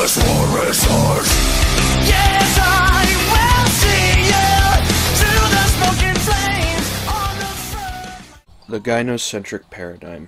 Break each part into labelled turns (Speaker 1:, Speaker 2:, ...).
Speaker 1: this war is ours.
Speaker 2: Yes, I will see you through the smoking flames on the front.
Speaker 3: The gynocentric paradigm.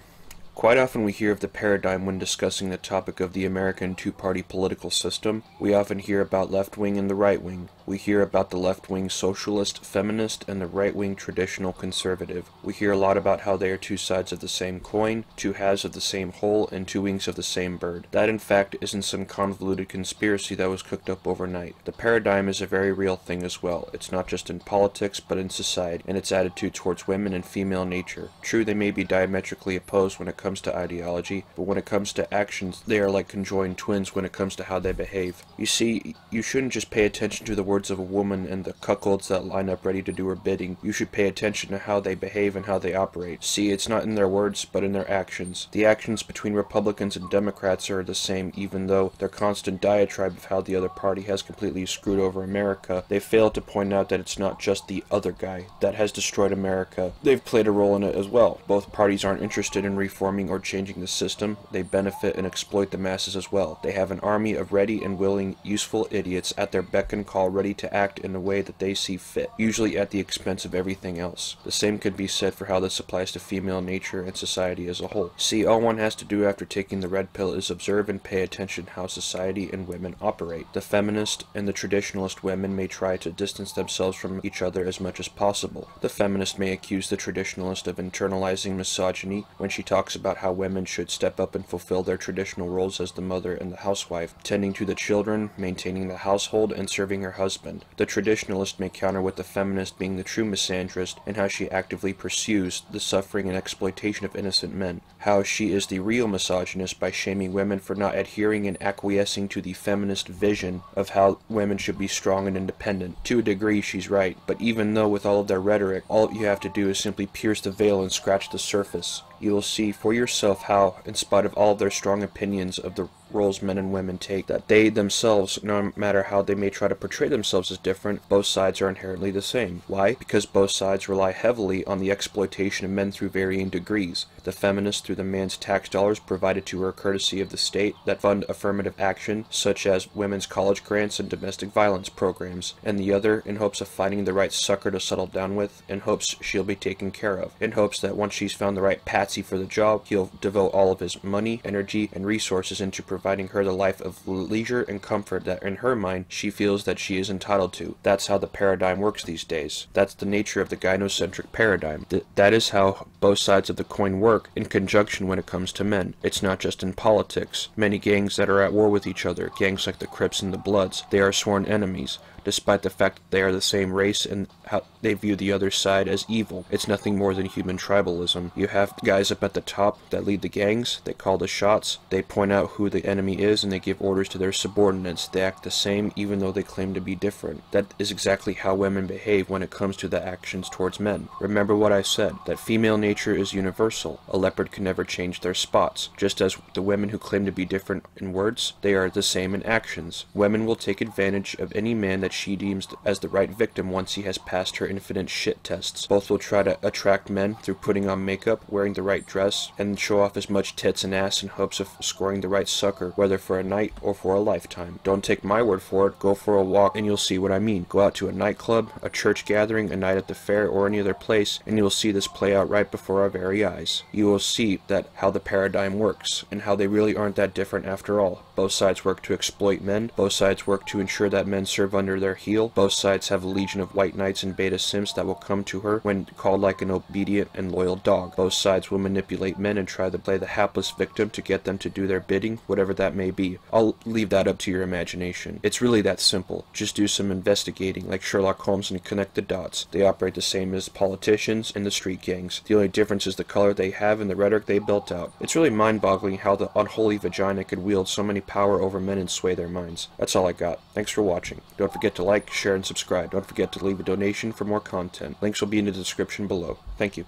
Speaker 3: Quite often we hear of the paradigm when discussing the topic of the American two-party political system. We often hear about left-wing and the right-wing. We hear about the left-wing socialist, feminist, and the right-wing traditional conservative. We hear a lot about how they are two sides of the same coin, two halves of the same whole, and two wings of the same bird. That, in fact, isn't some convoluted conspiracy that was cooked up overnight. The paradigm is a very real thing as well. It's not just in politics, but in society, and its attitude towards women and female nature. True, they may be diametrically opposed when it comes to ideology, but when it comes to actions, they are like conjoined twins when it comes to how they behave. You see, you shouldn't just pay attention to the words of a woman and the cuckolds that line up ready to do her bidding. You should pay attention to how they behave and how they operate. See, it's not in their words, but in their actions. The actions between Republicans and Democrats are the same, even though their constant diatribe of how the other party has completely screwed over America. They fail to point out that it's not just the other guy that has destroyed America. They've played a role in it as well. Both parties aren't interested in reforming or changing the system. They benefit and exploit the masses as well. They have an army of ready and willing, useful idiots at their beck and call, ready to act in the way that they see fit, usually at the expense of everything else. The same could be said for how this applies to female nature and society as a whole. See, all one has to do after taking the red pill is observe and pay attention how society and women operate. The feminist and the traditionalist women may try to distance themselves from each other as much as possible. The feminist may accuse the traditionalist of internalizing misogyny when she talks about how women should step up and fulfill their traditional roles as the mother and the housewife, tending to the children, maintaining the household, and serving her husband. The traditionalist may counter with the feminist being the true misandrist and how she actively pursues the suffering and exploitation of innocent men. How she is the real misogynist by shaming women for not adhering and acquiescing to the feminist vision of how women should be strong and independent. To a degree, she's right, but even though with all of their rhetoric, all you have to do is simply pierce the veil and scratch the surface. You will see for yourself how, in spite of all of their strong opinions of the roles men and women take, that they themselves, no matter how they may try to portray themselves as different, both sides are inherently the same. Why? Because both sides rely heavily on the exploitation of men through varying degrees. The feminist through the man's tax dollars provided to her courtesy of the state that fund affirmative action, such as women's college grants and domestic violence programs, and the other in hopes of finding the right sucker to settle down with, in hopes she'll be taken care of, in hopes that once she's found the right patsy for the job, he'll devote all of his money, energy, and resources into providing her the life of leisure and comfort that in her mind she feels that she is entitled to. That's how the paradigm works these days. That's the nature of the gynocentric paradigm. That is how both sides of the coin work in conjunction when it comes to men. It's not just in politics. Many gangs that are at war with each other, gangs like the Crips and the Bloods, they are sworn enemies, despite the fact that they are the same race and how they view the other side as evil. It's nothing more than human tribalism. You have guys up at the top that lead the gangs, they call the shots, they point out who the enemy is, and they give orders to their subordinates. They act the same even though they claim to be different. That is exactly how women behave when it comes to the actions towards men. Remember what I said, that female nature is universal. A leopard can never change their spots. Just as the women who claim to be different in words, they are the same in actions. Women will take advantage of any man that she deems as the right victim once he has passed her infinite shit tests. Both will try to attract men through putting on makeup, wearing the right dress, and show off as much tits and ass in hopes of scoring the right sucker, whether for a night or for a lifetime. Don't take my word for it, go for a walk and you'll see what I mean. Go out to a nightclub, a church gathering, a night at the fair, or any other place, and you'll see this play out right before our very eyes. You will see that how the paradigm works, and how they really aren't that different after all. Both sides work to exploit men, both sides work to ensure that men serve under their heel, both sides have a legion of white knights and beta simps that will come to her when called like an obedient and loyal dog. Both sides will manipulate men and try to play the hapless victim to get them to do their bidding, whatever that may be. I'll leave that up to your imagination. It's really that simple. Just do some investigating like Sherlock Holmes and connect the dots. They operate the same as politicians and the street gangs. The only difference is the color they have and the rhetoric they built out. It's really mind-boggling how the unholy vagina could wield so many power over men and sway their minds. That's all I got. Thanks for watching. Don't forget to like, share, and subscribe. Don't forget to leave a donation for more content. Links will be in the description below. Thank you.